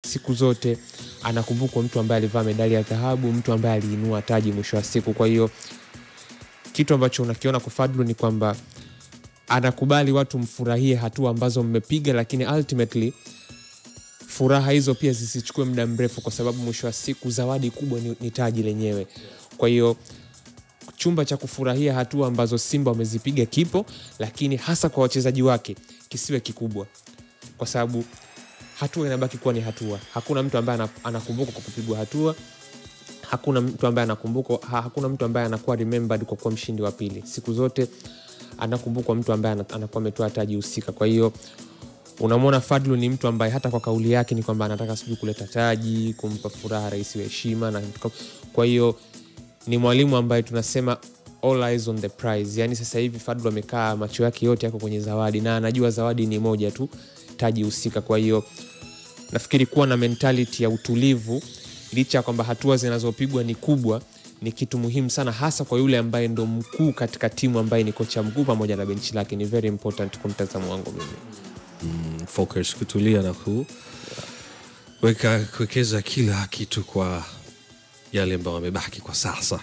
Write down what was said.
siku zote anakumbukwa mtu ambaye alivaa medali ya dhahabu, mtu ambaye aliinua taji mwisho wa siku. Kwa hiyo kitu ambacho unakiona kwa Fadlu ni kwamba anakubali watu mfurahie hatua ambazo mmepiga, lakini ultimately furaha hizo pia zisichukue muda mrefu, kwa sababu mwisho wa siku zawadi kubwa ni taji lenyewe. Kwa hiyo chumba cha kufurahia hatua ambazo Simba wamezipiga kipo, lakini hasa kwa wachezaji wake kisiwe kikubwa, kwa sababu hatua inabaki kuwa ni hatua. Hakuna mtu ambaye anakumbukwa kwa kupigwa hatua, hakuna mtu ambaye anakumbukwa, hakuna mtu ambaye anakuwa remembered kwa kuwa mshindi wa pili. Siku zote anakumbukwa mtu ambaye anakuwa ametoa taji husika. Kwa hiyo unamwona Fadlu ni mtu ambaye hata kwa kauli yake ni kwamba anataka sijui kuleta taji, kumpa furaha rais wa heshima na kwa hiyo ni mwalimu ambaye tunasema all eyes on the prize. Yani sasa hivi Fadlu amekaa, macho yake yote yako kwenye zawadi, na anajua zawadi ni moja tu, taji husika. Kwa hiyo nafikiri kuwa na mentality ya utulivu licha kwamba hatua zinazopigwa ni kubwa ni kitu muhimu sana, hasa kwa yule ambaye ndo mkuu katika timu, ambaye ni kocha mkuu pamoja na benchi lake. Ni very important kwa mtazamo wangu mimi. Focus, kutulia na kuwekeza kila kitu kwa yale ambayo yamebaki kwa sasa.